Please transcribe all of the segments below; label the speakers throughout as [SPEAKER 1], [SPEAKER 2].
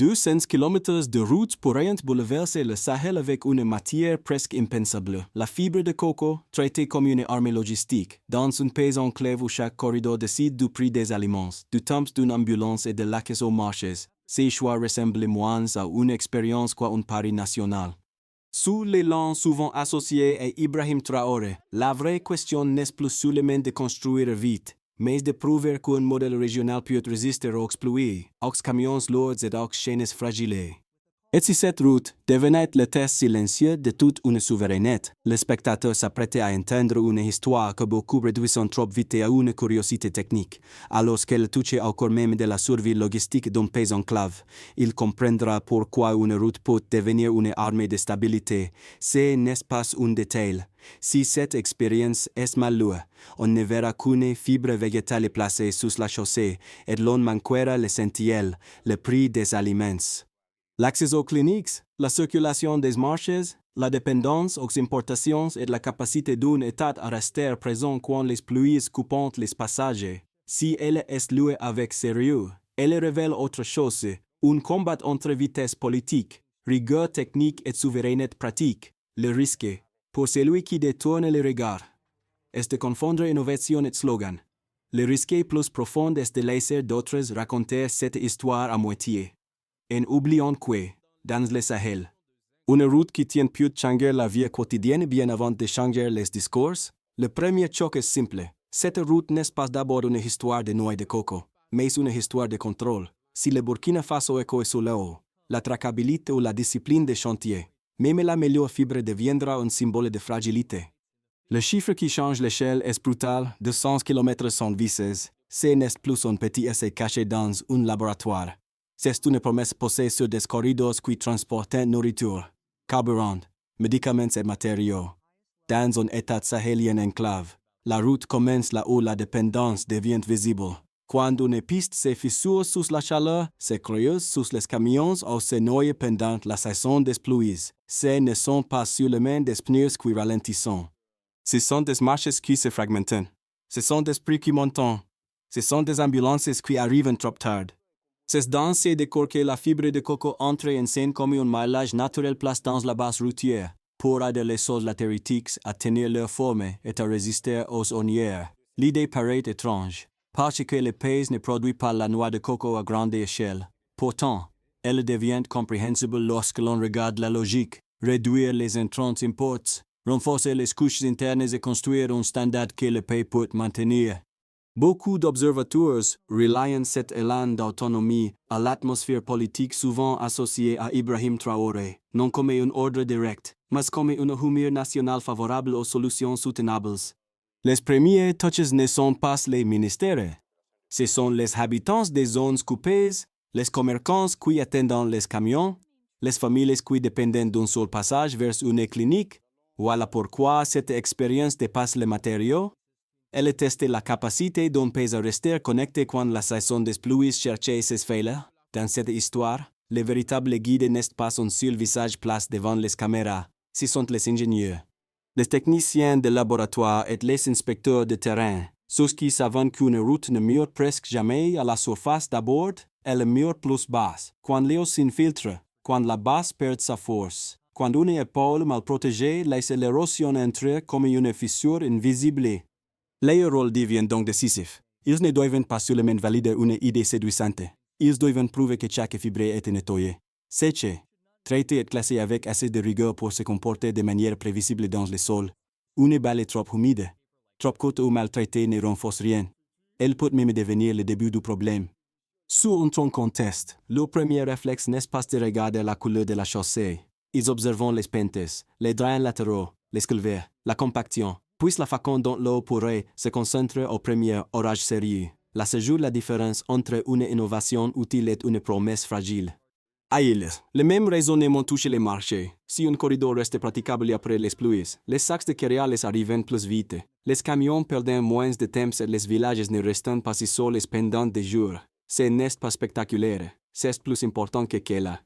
[SPEAKER 1] 200 km de route pourraient bouleverser le Sahel avec une matière presque impensable. La fibre de coco, traitée comme une arme logistique, dans un pays enclavé où chaque corridor décide du prix des aliments, du temps d'une ambulance et de l'accès aux marchés. Ces choix ressemblent moins à une expérience qu'à un pari national. Sous l'élan souvent associé à Ibrahim Traoré, la vraie question n'est plus seulement de construire vite, mais de prouver qu'un modèle régional peut résister aux exploits, aux camions lourds et aux chaînes fragiles. Et si cette route devenait le test silencieux de toute une souveraineté, le spectateur s'apprêtait à entendre une histoire que beaucoup réduisent trop vite à une curiosité technique, alors qu'elle touche au cœur même de la survie logistique d'un pays enclave. Il comprendra pourquoi une route peut devenir une arme de stabilité. Ce n'est pas un détail. Si cette expérience est mal lue, on ne verra qu'une fibre végétale placée sous la chaussée, et l'on manquera l'essentiel, le prix des aliments. L'accès aux cliniques, la circulation des marchés, la dépendance aux importations et la capacité d'un État à rester présent quand les pluies coupent les passages. Si elle est louée avec sérieux, elle révèle autre chose, un combat entre vitesse politique, rigueur technique et souveraineté pratique. Le risque, pour celui qui détourne le regard, est de confondre innovation et slogan. Le risque plus profond est de laisser d'autres raconter cette histoire à moitié. En oubliant que, dans le Sahel, une route qui tient peut changer la vie quotidienne bien avant de changer les discours, le premier choc est simple. Cette route n'est pas d'abord une histoire de noix de coco, mais une histoire de contrôle. Si le Burkina Faso est sous l'eau, la traçabilité ou la discipline de chantier, même la meilleure fibre deviendra un symbole de fragilité. Le chiffre qui change l'échelle est brutal, 200 km sans vis. Ce n'est plus un petit essai caché dans un laboratoire. C'est une promesse posée sur des corridors qui transportent nourriture, carburant, médicaments et matériaux. Dans un état sahélien enclave, la route commence là où la dépendance devient visible. Quand une piste se fissure sous la chaleur, se creuse sous les camions ou se noie pendant la saison des pluies, ce ne sont pas seulement des pneus qui ralentissent. Ce sont des marchés qui se fragmentent. Ce sont des prix qui montent. Ce sont des ambulances qui arrivent trop tard. C'est dans ces décors que la fibre de coco entre en scène comme un maillage naturel place dans la base routière, pour aider les sols latéritiques à tenir leur forme et à résister aux onnières. L'idée paraît étrange, parce que le pays ne produit pas la noix de coco à grande échelle. Pourtant, elle devient compréhensible lorsque l'on regarde la logique, réduire les intrants imports, renforcer les couches internes et construire un standard que le pays peut maintenir. Beaucoup d'observateurs relient cet élan d'autonomie à l'atmosphère politique souvent associée à Ibrahim Traoré, non comme un ordre direct, mais comme une humeur nationale favorable aux solutions soutenables. Les premiers touches ne sont pas les ministères. Ce sont les habitants des zones coupées, les commerçants qui attendent les camions, les familles qui dépendent d'un seul passage vers une clinique. Voilà pourquoi cette expérience dépasse les matériaux. Elle teste la capacité d'un pays à rester connecté quand la saison des pluies cherche ses failles. Dans cette histoire, le véritable guide n'est pas un seul visage place devant les caméras, ce sont les ingénieurs, les techniciens de laboratoire et les inspecteurs de terrain, ceux qui savent qu'une route ne meurt presque jamais à la surface d'abord, elle meurt plus basse, quand l'eau s'infiltre, quand la base perd sa force, quand une épaule mal protégée laisse l'érosion entrer comme une fissure invisible. Leur rôle devient donc décisif. Ils ne doivent pas seulement valider une idée séduisante. Ils doivent prouver que chaque fibre est nettoyée, séchée, traitée et classée avec assez de rigueur pour se comporter de manière prévisible dans le sol. Une balle trop humide, trop courte ou maltraitée ne renforce rien. Elle peut même devenir le début du problème. Sous un tronc conteste, le premier réflexe n'est pas de regarder la couleur de la chaussée. Ils observent les pentes, les drains latéraux, les culvers, la compaction. Puis la façon dont l'eau pourrait se concentrer au premier orage sérieux. Là se joue la différence entre une innovation utile et une promesse fragile. À Elle, le même raisonnement touche les marchés. Si un corridor reste praticable après les pluies, les sacs de céréales arrivent plus vite. Les camions perdent moins de temps et les villages ne restent pas si seuls pendant des jours. Ce n'est pas spectaculaire, c'est plus important que cela.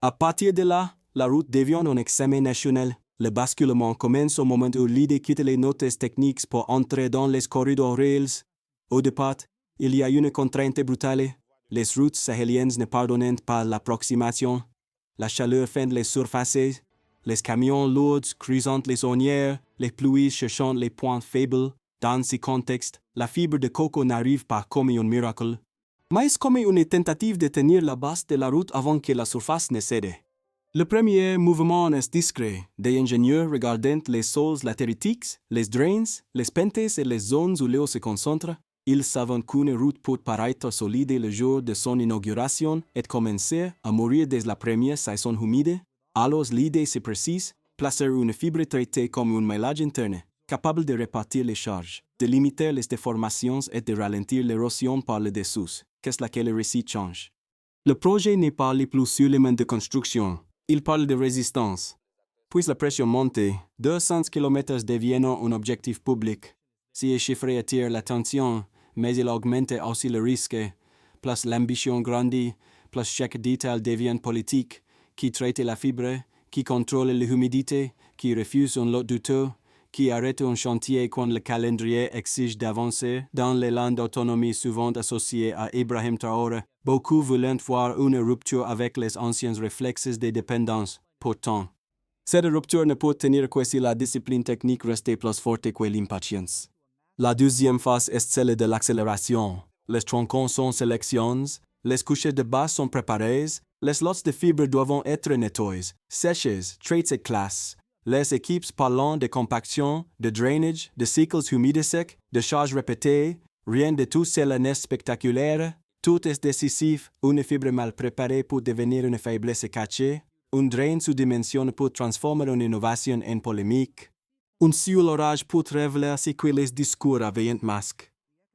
[SPEAKER 1] À partir de là, la route devient un examen national. Le basculement commence au moment où l'idée quitte les notes techniques pour entrer dans les corridors réels. Au départ, il y a une contrainte brutale. Les routes sahéliennes ne pardonnent pas l'approximation. La chaleur fend les surfaces. Les camions lourds creusent les ornières. Les pluies cherchant les points faibles. Dans ce contexte, la fibre de coco n'arrive pas comme un miracle, mais comme une tentative de tenir la base de la route avant que la surface ne cède. Le premier mouvement est discret. Des ingénieurs regardent les sols latéritiques, les drains, les pentes et les zones où l'eau se concentre. Ils savent qu'une route peut paraître solide le jour de son inauguration et commencer à mourir dès la première saison humide. Alors l'idée se précise, placer une fibre traitée comme un maillage interne, capable de répartir les charges, de limiter les déformations et de ralentir l'érosion par le dessous, qu'est-ce laquelle le récit change. Le projet ne parle plus seulement de construction, il parle de résistance. Puis la pression monte, 200 km deviennent un objectif public. Si les chiffres attirent l'attention, mais il augmente aussi le risque, plus l'ambition grandit, plus chaque détail devient politique, qui traite la fibre, qui contrôle l'humidité, qui refuse un lot douteux, qui arrête un chantier quand le calendrier exige d'avancer. Dans l'élan d'autonomie souvent associé à Ibrahim Traoré, beaucoup voulaient voir une rupture avec les anciens réflexes de dépendance. Pourtant, cette rupture ne peut tenir que si la discipline technique reste plus forte que l'impatience. La deuxième phase est celle de l'accélération. Les tronçons sont sélectionnés, les couches de base sont préparées, les lots de fibres doivent être nettoyés, séchés, traités classes. Les équipes parlant de compaction, de drainage, de cycles humides secs, de charges répétées, rien de tout cela n'est spectaculaire. Tout est décisif. Une fibre mal préparée peut devenir une faiblesse cachée. Un drain sous-dimension peut transformer une innovation en polémique. Un seul orage peut révéler ce que les discours avaient masque.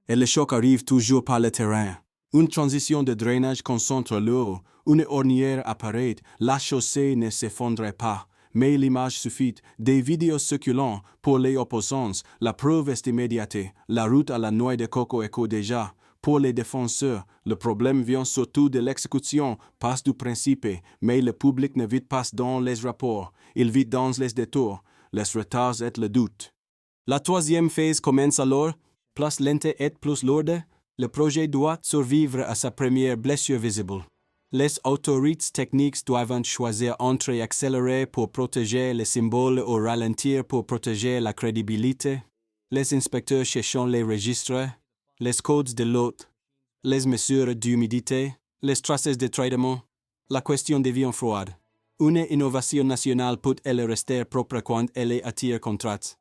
[SPEAKER 1] Et le choc arrive toujours par le terrain. Une transition de drainage concentre l'eau. Une ornière apparaît. La chaussée ne s'effondrait pas. Mais l'image suffit. Des vidéos circulant pour les opposants. La preuve est immédiate. La route à la noix de coco écho déjà. Pour les défenseurs, le problème vient surtout de l'exécution, pas du principe, mais le public ne vit pas dans les rapports, il vit dans les détours, les retards et le doute. La troisième phase commence alors, plus lente et plus lourde, le projet doit survivre à sa première blessure visible. Les autorités techniques doivent choisir entre accélérer pour protéger les symboles ou ralentir pour protéger la crédibilité. Les inspecteurs cherchant les registres, les codes de l'hôte, les mesures d'humidité, les traces de traitement. La question devient froide. Une innovation nationale peut-elle rester propre quand elle attire contrats?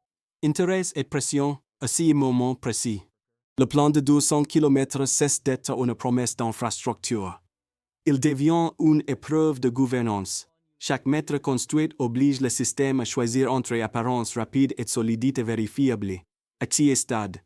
[SPEAKER 1] Intérêt et pression, à ce moment précis. Le plan de 200 km cesse d'être une promesse d'infrastructure. Il devient une épreuve de gouvernance. Chaque mètre construit oblige le système à choisir entre apparence rapide et solidité vérifiable. À ce stade,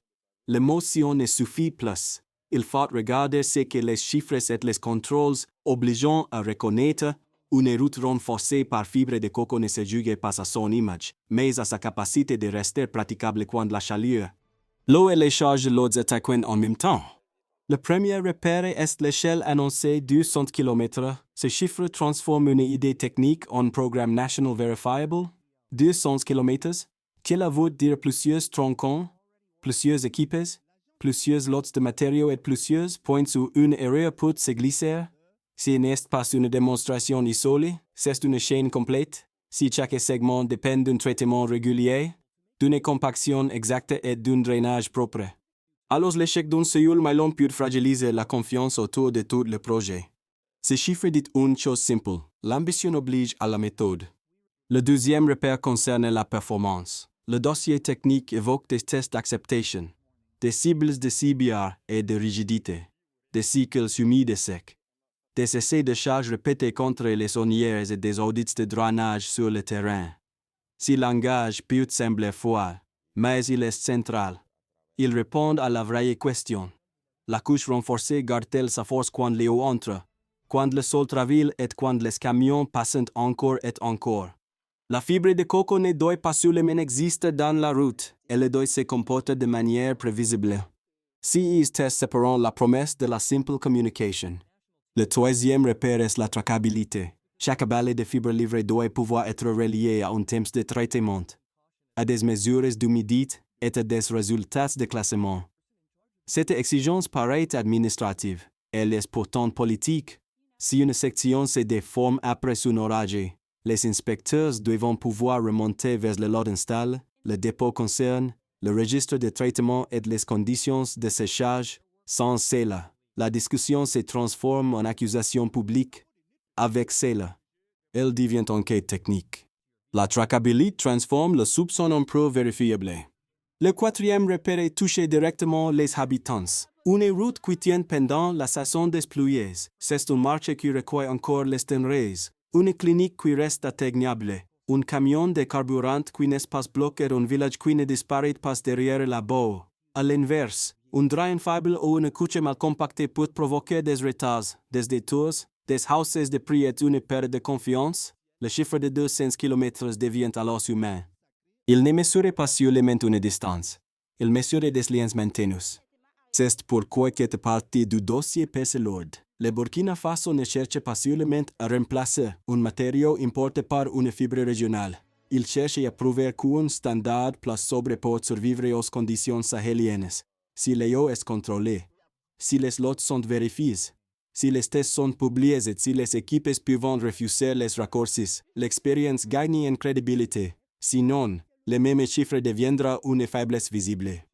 [SPEAKER 1] l'émotion ne suffit plus. Il faut regarder ce que les chiffres et les contrôles obligeant à reconnaître. Une route renforcée par fibre de coco ne se juge pas à son image, mais à sa capacité de rester praticable quand la chaleur. L'eau et les charges lourdes attaquent en même temps. Le premier repère est l'échelle annoncée 200 km. Ce chiffre transforme une idée technique en programme national verifiable. 200 km. Cela veut dire plusieurs tronçons, plusieurs équipes, plusieurs lots de matériaux et plusieurs points où une erreur peut se glisser. Ce n'est pas une démonstration isolée, c'est une chaîne complète. Si chaque segment dépend d'un traitement régulier, d'une compaction exacte et d'un drainage propre. Alors l'échec d'un seul maillon peut fragiliser la confiance autour de tout le projet. Ces chiffres disent une chose simple, l'ambition oblige à la méthode. Le deuxième repère concerne la performance. Le dossier technique évoque des tests d'acceptation, des cibles de CBR et de rigidité, des cycles humides secs, des essais de charge répétés contre les ornières et des audits de drainage sur le terrain. Ce langage peut sembler froid, mais il est central. Il répond à la vraie question. La couche renforcée garde-t-elle sa force quand l'eau entre, quand le sol travaille et quand les camions passent encore et encore? La fibre de coco ne doit pas seulement exister dans la route, elle doit se comporter de manière prévisible. Ces tests séparant la promesse de la simple communication. Le troisième repère est la traçabilité. Chaque balai de fibre livrée doit pouvoir être relié à un temps de traitement, à des mesures d'humidité et à des résultats de classement. Cette exigence paraît administrative, Elle est pourtant politique. Si une section se déforme après son orage, les inspecteurs doivent pouvoir remonter vers le lot installé, le dépôt concerne, le registre de traitement et les conditions de séchage. Sans cela, la discussion se transforme en accusation publique. Avec cela, elle devient enquête technique. La traçabilité transforme le soupçon en preuve vérifiable. Le quatrième repère est toucher directement les habitants. Une route qui tient pendant la saison des pluies. C'est un marché qui requiert encore les denrées. Une clinique qui reste atteignable. Un camion de carburant qui n'est pas bloqué. Un village qui ne disparaît pas derrière la boue. À l'inverse, un drain faible ou une couche mal compactée peut provoquer des retards, des détours, des hausses de prix et une perte de confiance. Le chiffre de 200 km devient alors humain. Il ne mesure pas seulement une distance, il mesure des liens maintenus. C'est pourquoi cette partie du dossier pèse lourd. Le Burkina Faso ne cherche pas seulement à remplacer un matériau importé par une fibre régionale. Il cherche à prouver qu'un standard plus sobre peut survivre aux conditions sahéliennes. Si l'eau est contrôlée, si les lots sont vérifiés, si les tests sont publiés et si les équipes peuvent refuser les raccourcis, l'expérience gagne en crédibilité. Sinon, le même chiffre deviendra une faiblesse visible.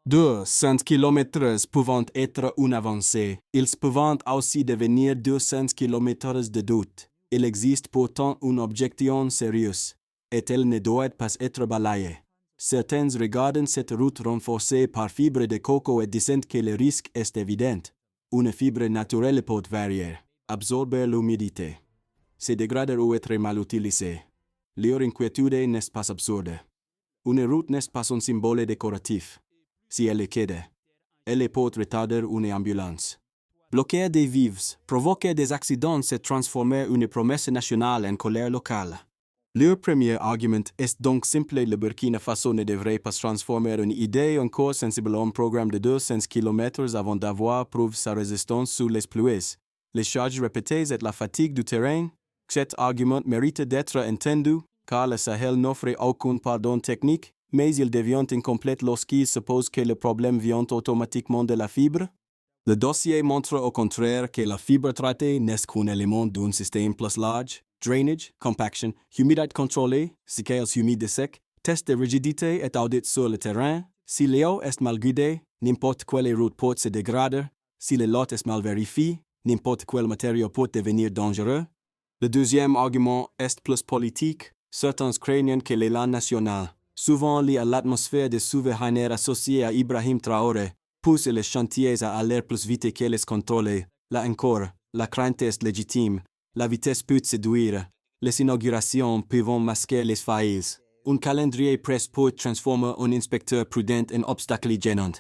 [SPEAKER 1] 200 km pouvant être une avancée, ils peuvent aussi devenir 200 km de doute. Il existe pourtant une objection sérieuse, et elle ne doit pas être balayée. Certains regardent cette route renforcée par fibre de coco et disent que le risque est évident. Une fibre naturelle peut varier, absorber l'humidité, se dégrader ou être mal utilisée. Leur inquiétude n'est pas absurde. Une route n'est pas un symbole décoratif. Si elle est quede, elle peut retarder une ambulance. Bloquer des vives, provoquer des accidents et transformer une promesse nationale en colère locale. Leur premier argument est donc simple: le Burkina Faso ne devrait pas transformer une idée encore sensible en programme de 200 km avant d'avoir prouvé sa résistance sous les pluies. Les charges répétées et la fatigue du terrain. Cet argument mérite d'être entendu, car le Sahel n'offre aucun pardon technique, mais il devient incomplet lorsqu'il suppose que le problème vient automatiquement de la fibre. Le dossier montre au contraire que la fibre traitée n'est qu'un élément d'un système plus large. Drainage, compaction, humidité contrôlée, cycles humides et secs, test de rigidité et audit sur le terrain. Si l'eau est mal guidée, n'importe quelle route peut se dégrader. Si le lot est mal vérifié, n'importe quel matériau peut devenir dangereux. Le deuxième argument est plus politique. Certains craignent que l'élan national, souvent lié à l'atmosphère de souveraineté associée à Ibrahim Traoré, pousse les chantiers à aller plus vite que les contrôler. Là encore, la crainte est légitime. La vitesse peut séduire. Les inaugurations peuvent masquer les failles. Un calendrier presse peut transformer un inspecteur prudent en obstacle gênant.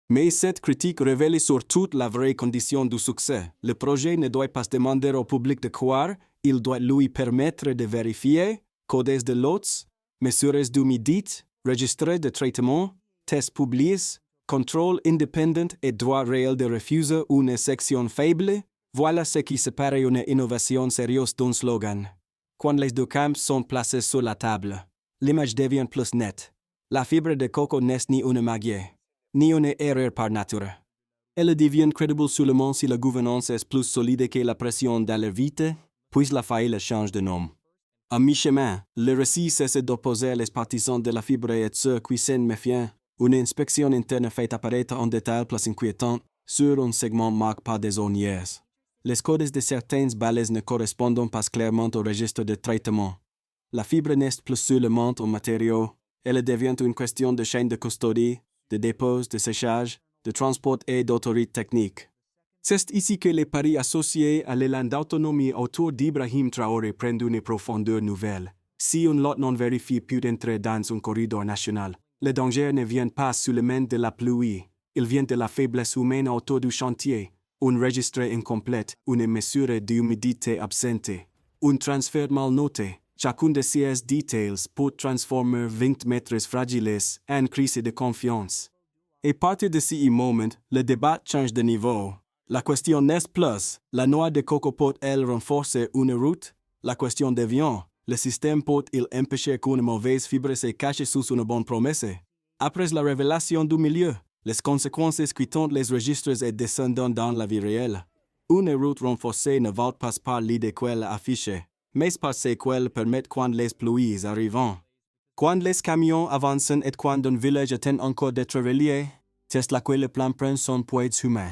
[SPEAKER 1] Mais cette critique révèle surtout la vraie condition du succès. Le projet ne doit pas demander au public de croire, il doit lui permettre de vérifier codes de lots, mesures d'humidité, registres de traitement, tests publiés, contrôle indépendant et droit réel de refuser une section faible. Voilà ce qui sépare une innovation sérieuse d'un slogan. Quand les deux camps sont placés sur la table, l'image devient plus nette. La fibre de coco n'est ni une magie, ni une erreur par nature. Elle devient crédible seulement si la gouvernance est plus solide que la pression d'aller vite, puis la faille change de nom. À mi-chemin, le récit cesse d'opposer les partisans de la fibre et ceux qui s'en méfient. Une inspection interne fait apparaître en détail plus inquiétant sur un segment marqué par des ornières. Les codes de certaines balaises ne correspondent pas clairement au registre de traitement. La fibre n'est plus seulement un matériau, elle devient une question de chaîne de custodie, de dépôt, de séchage, de transport et d'autorité technique. C'est ici que les paris associés à l'élan d'autonomie autour d'Ibrahim Traoré prennent une profondeur nouvelle. Si un lot non vérifié peut entrer dans un corridor national, le danger ne vient pas seulement de la pluie, il vient de la faiblesse humaine autour du chantier. Un registre incomplet, une mesure d'humidité absente, un transfert mal noté. Chacun de ces détails peut transformer 20 mètres fragiles en crise de confiance. Et à partir de ce moment, le débat change de niveau. La question n'est plus, la noix de coco peut-elle renforcer une route? La question devient, le système peut-il empêcher qu'une mauvaise fibre se cache sous une bonne promesse? Après la révélation du milieu, les conséquences qui tentent les registres et descendant dans la vie réelle. Une route renforcée ne va pas par l'idée qu'elle affiche, mais par ce qu'elle permet quand les pluies arrivent. Quand les camions avancent et quand un village attend encore d'être relié, c'est là que le plan prend son poids humain.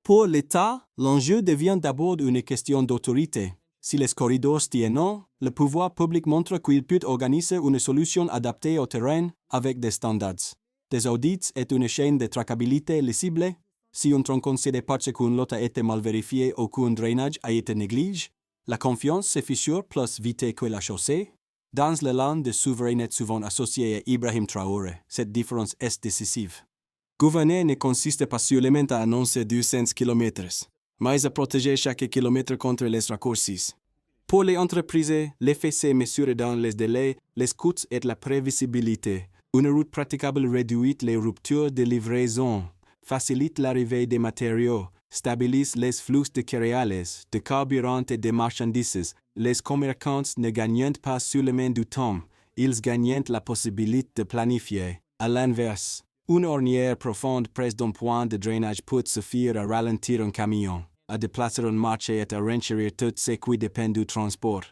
[SPEAKER 1] Pour l'État, l'enjeu devient d'abord une question d'autorité. Si les corridors tiennent, le pouvoir public montre qu'il peut organiser une solution adaptée au terrain avec des standards, des audits et une chaîne de traçabilité lisible. Si un tronçon cède parce qu'une lot a été mal vérifié ou qu'un drainage a été négligé, la confiance se fissure plus vite que la chaussée. Dans le land de souveraineté souvent associé à Ibrahim Traoré, cette différence est décisive. Gouverner ne consiste pas seulement à annoncer 200 km, mais à protéger chaque kilomètre contre les raccourcis. Pour les entreprises, l'effet se mesure dans les délais, les coûts et la prévisibilité. Une route praticable réduit les ruptures de livraison, facilite l'arrivée des matériaux, stabilise les flux de céréales, de carburant et de marchandises. Les commerçants ne gagnent pas seulement du temps, ils gagnent la possibilité de planifier. À l'inverse, une ornière profonde près d'un point de drainage peut suffire à ralentir un camion, à déplacer un marché et à renchérir tout ce qui dépend du transport.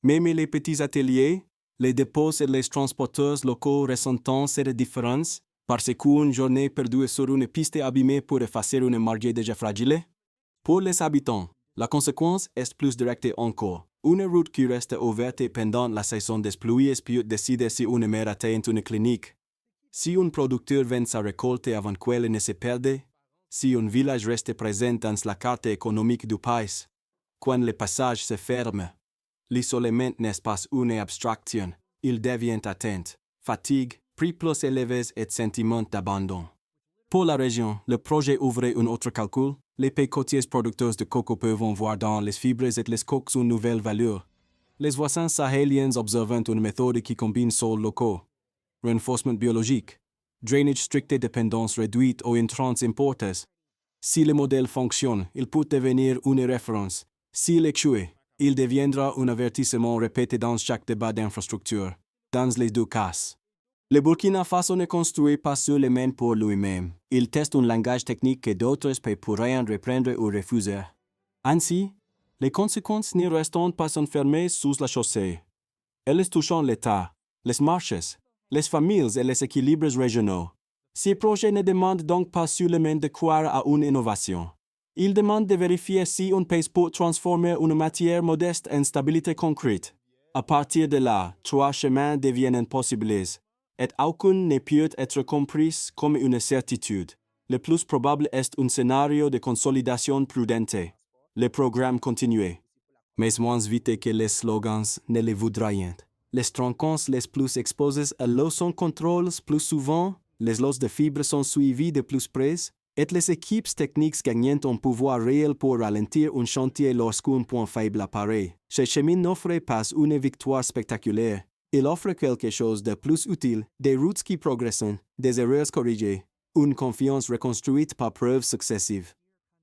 [SPEAKER 1] Même les petits ateliers, les dépôts et les transporteurs locaux ressentent cette différence, parce qu'une journée perdue sur une piste abîmée peut effacer une marge déjà fragile. Pour les habitants, la conséquence est plus directe encore. Une route qui reste ouverte pendant la saison des pluies peut décider si une mère atteint une clinique. Si un producteur vend sa récolte avant qu'elle ne se perde, si un village reste présent dans la carte économique du pays, quand le passage se ferme, l'isolement n'est pas une abstraction, il devient atteinte, fatigue, prix plus élevés et sentiment d'abandon. Pour la région, le projet ouvre un autre calcul. Les pays côtiers producteurs de coco peuvent voir dans les fibres et les coques une nouvelle valeur. Les voisins sahéliens observent une méthode qui combine sols locaux, renforcement biologique, drainage strict et dépendance réduite aux intrants importés. Si le modèle fonctionne, il peut devenir une référence. S'il échoue, il deviendra un avertissement répété dans chaque débat d'infrastructure. Dans les deux cas, le Burkina Faso ne construit pas seulement pour lui-même. Il teste un langage technique que d'autres pays pourraient reprendre ou refuser. Ainsi, les conséquences ne restent pas enfermées sous la chaussée. Elles touchent l'État, les marchés, les familles et les équilibres régionaux. Ces projets ne demandent donc pas seulement de croire à une innovation. Ils demandent de vérifier si un pays peut transformer une matière modeste en stabilité concrète. À partir de là, trois chemins deviennent possibles, et aucun ne peut être compris comme une certitude. Le plus probable est un scénario de consolidation prudente. Le programme continue. Mais moins vite que les slogans ne le voudraient. Les tronçons les plus exposés à l'eau sont contrôlés plus souvent, les lots de fibres sont suivis de plus près, et les équipes techniques gagnent un pouvoir réel pour ralentir un chantier lorsqu'un point faible apparaît. Ce chemin n'offre pas une victoire spectaculaire. Il offre quelque chose de plus utile, des routes qui progressent, des erreurs corrigées, une confiance reconstruite par preuves successives.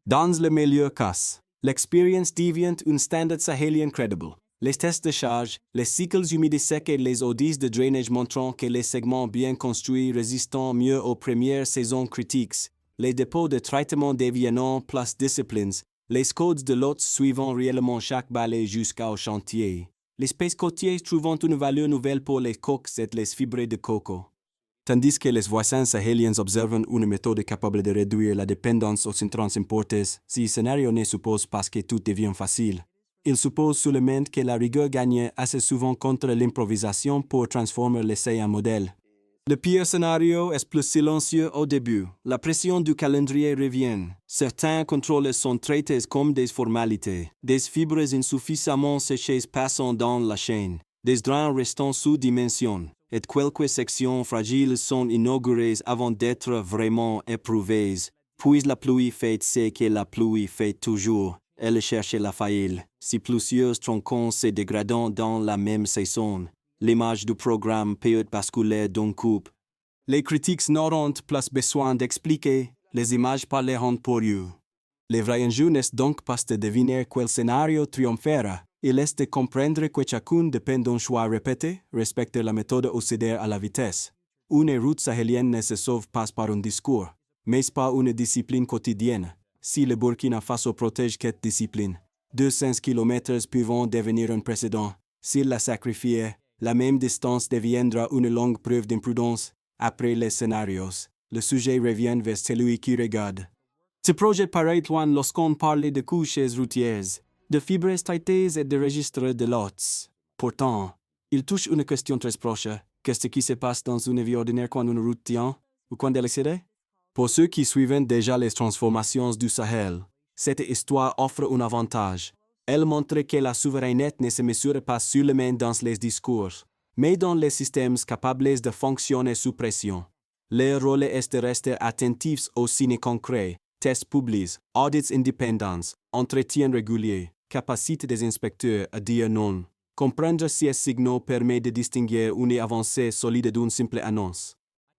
[SPEAKER 1] Dans le meilleur cas, l'expérience devient un standard sahélien crédible. Les tests de charge, les cycles humides secs et les audits de drainage montrant que les segments bien construits résistent mieux aux premières saisons critiques, les dépôts de traitement deviennent plus disciplines, les codes de lots suivant réellement chaque balai jusqu'au chantier. Les pays côtiers trouvant une valeur nouvelle pour les coques et les fibres de coco. Tandis que les voisins sahéliens observent une méthode capable de réduire la dépendance aux intrants importés, ce scénario ne suppose pas que tout devient facile. Il suppose seulement que la rigueur gagne assez souvent contre l'improvisation pour transformer l'essai en modèle. Le pire scénario est plus silencieux au début. La pression du calendrier revient. Certains contrôles sont traités comme des formalités. Des fibres insuffisamment séchées passant dans la chaîne. Des drains restant sous dimension. Et quelques sections fragiles sont inaugurées avant d'être vraiment éprouvées. Puis la pluie fait ce que la pluie fait toujours. Elle cherche la faille. Si plusieurs tronçons se dégradent dans la même saison, l'image du programme peut basculer d'un coup. Les critiques n'auront plus besoin d'expliquer, les images parleront pour eux. Le vrai enjeu n'est donc pas de deviner quel scénario triomphera, il est de comprendre que chacun dépend d'un choix répété, respecter la méthode ou céder à la vitesse. Une route sahélienne ne se sauve pas par un discours, mais par une discipline quotidienne. si le Burkina Faso protège cette discipline, 200 km pouvant devenir un précédent. S'il la sacrifie, la même distance deviendra une longue preuve d'imprudence. Après les scénarios, le sujet revient vers celui qui regarde. Ce projet paraît loin lorsqu'on parle de couches routières, de fibres traitées et de registres de lots. Pourtant, il touche une question très proche. Qu'est-ce qui se passe dans une vie ordinaire quand une route tient, ou quand elle cède? Pour ceux qui suivent déjà les transformations du Sahel, cette histoire offre un avantage. Elle montre que la souveraineté ne se mesure pas seulement dans les discours, mais dans les systèmes capables de fonctionner sous pression. Leur rôle est de rester attentifs aux signes concrets, tests publics, audits indépendants, entretiens réguliers, capacité des inspecteurs à dire non. Comprendre ces signaux permet de distinguer une avancée solide d'une simple annonce.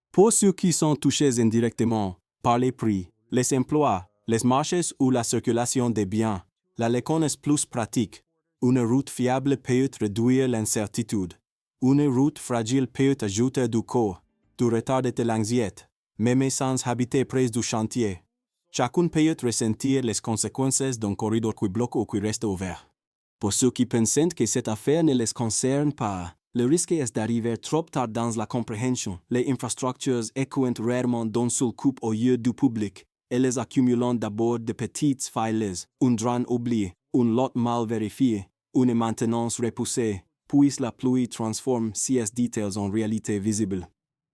[SPEAKER 1] Pour ceux qui sont touchés indirectement par les prix, les emplois, les marchés ou la circulation des biens, la leçon est plus pratique. Une route fiable peut réduire l'incertitude. Une route fragile peut ajouter du coût, du retard et de l'anxiété, même sans habiter près du chantier. Chacun peut ressentir les conséquences d'un corridor qui bloque ou qui reste ouvert. Pour ceux qui pensent que cette affaire ne les concerne pas, le risque est d'arriver trop tard dans la compréhension. Les infrastructures écouent rarement d'un seul coup au lieu du public, et les accumulant d'abord de petites failles, un drain oublié, un lot mal vérifié, une maintenance repoussée, puis la pluie transforme ces détails en réalité visible.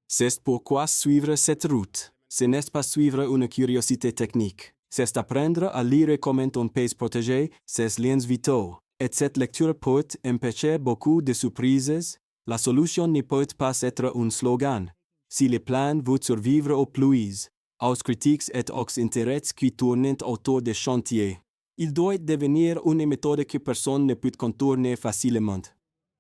[SPEAKER 1] C'est pourquoi suivre cette route, ce n'est pas suivre une curiosité technique, c'est apprendre à lire comment on peut protéger ses liens vitaux. Et cette lecture peut empêcher beaucoup de surprises. La solution ne peut pas être un slogan. Si le plan veut survivre aux pluies, aux critiques et aux intérêts qui tournent autour des chantiers, il doit devenir une méthode que personne ne peut contourner facilement.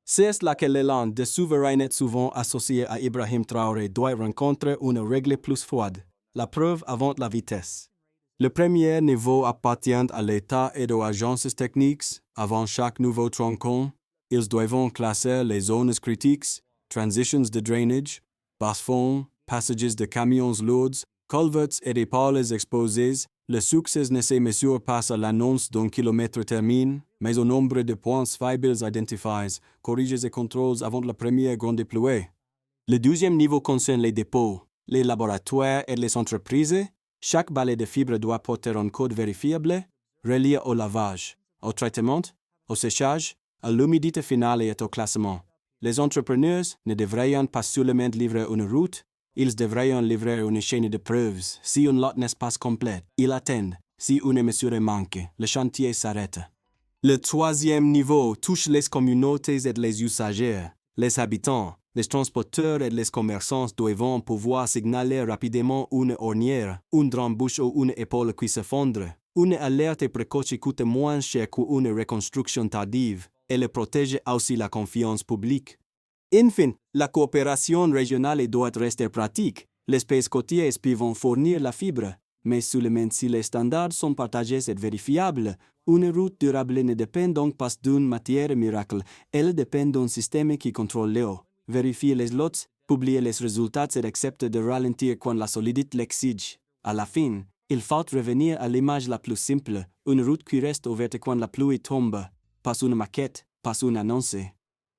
[SPEAKER 1] C'est là que l'élan de souveraineté souvent associé à Ibrahim Traoré doit rencontrer une règle plus froide, la preuve avant la vitesse. Le premier niveau appartient à l'État et aux agences techniques. Avant chaque nouveau tronçon, ils doivent classer les zones critiques, transitions de drainage, bas-fonds, passages de camions lourds, culverts et épaules exposées. Le succès ne se mesure pas à l'annonce d'un kilomètre termine, mais au nombre de points fiables identifiés, corrigés et contrôles avant la première grande pluie. Le deuxième niveau concerne les dépôts, les laboratoires et les entreprises. Chaque balai de fibres doit porter un code vérifiable, relié au lavage, au traitement, au séchage, à l'humidité finale et au classement. Les entrepreneurs ne devraient pas seulement livrer une route, ils devraient livrer une chaîne de preuves. Si une lot n'est pas complète, ils attendent. Si une mesure manque, le chantier s'arrête. Le troisième niveau touche les communautés et les usagers, les habitants. Les transporteurs et les commerçants doivent pouvoir signaler rapidement une ornière, une drambouche ou une épaule qui s'effondre. Une alerte précoce coûte moins cher qu'une reconstruction tardive. Elle protège aussi la confiance publique. Enfin, la coopération régionale doit rester pratique. Les pays côtiers peuvent fournir la fibre, mais seulement si les standards sont partagés et vérifiables. Une route durable ne dépend donc pas d'une matière miracle, elle dépend d'un système qui contrôle l'eau. Vérifier les lots, publier les résultats et accepter de ralentir quand la solidité l'exige. À la fin, il faut revenir à l'image la plus simple, une route qui reste ouverte quand la pluie tombe. Pas une maquette, pas une annonce,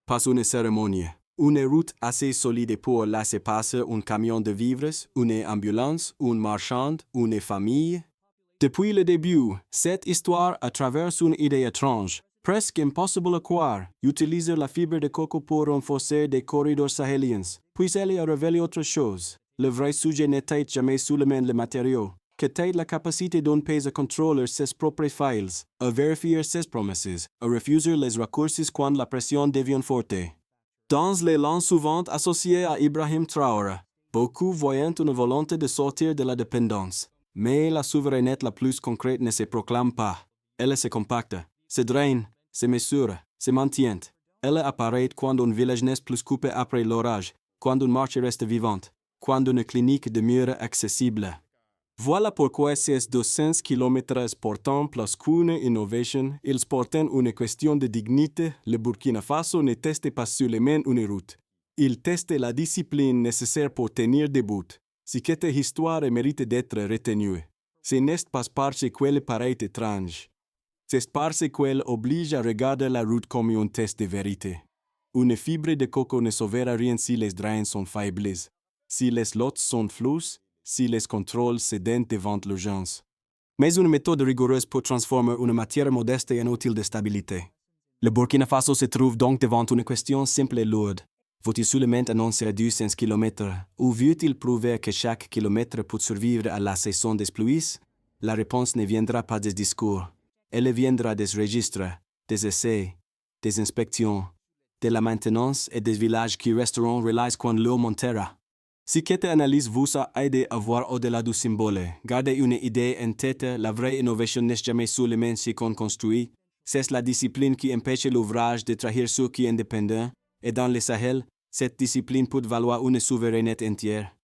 [SPEAKER 1] pas une cérémonie. Une route assez solide pour laisser passer un camion de vivres, une ambulance, un marchand, une famille. Depuis le début, cette histoire traverse une idée étrange. Presque impossible à croire, utiliser la fibre de coco pour renforcer des corridors sahéliens. Puis elle a révélé autre chose. Le vrai sujet n'était jamais seulement le matériau. Qu'était la capacité d'un pays à contrôler ses propres files, à vérifier ses promesses, à refuser les raccourcis quand la pression devient forte. Dans l'élan souvent associé à Ibrahim Traoré, beaucoup voyaient une volonté de sortir de la dépendance. Mais la souveraineté la plus concrète ne se proclame pas. Elle se compacte, se draine, se mesure, se maintient. Elle apparaît quand un village n'est plus coupé après l'orage, quand un marché reste vivante, quand une clinique demeure accessible. Voilà pourquoi ces 200 km portant plus qu'une innovation, ils portent une question de dignité. Le Burkina Faso ne teste pas seulement une route. Il teste la discipline nécessaire pour tenir debout. Cette histoire mérite d'être retenue. Ce n'est pas parce qu'elle paraît étrange. C'est parce qu'elle oblige à regarder la route comme un test de vérité. Une fibre de coco ne sauvera rien si les drains sont faibles, si les lots sont flous, si les contrôles cédent devant l'urgence. Mais une méthode rigoureuse peut transformer une matière modeste en outil de stabilité. Le Burkina Faso se trouve donc devant une question simple et lourde. Faut-il seulement annoncer 200 km ou veut-il prouver que chaque kilomètre peut survivre à la saison des pluies? La réponse ne viendra pas des discours. Elle viendra des registres, des essais, des inspections, de la maintenance et des villages qui resteront relais quand l'eau montera. Si cette analyse vous a aidé à voir au-delà du symbole, gardez une idée en tête, la vraie innovation n'est jamais seulement ce qu'on construit, c'est la discipline qui empêche l'ouvrage de trahir ceux qui sont indépendants, et dans le Sahel, cette discipline peut valoir une souveraineté entière.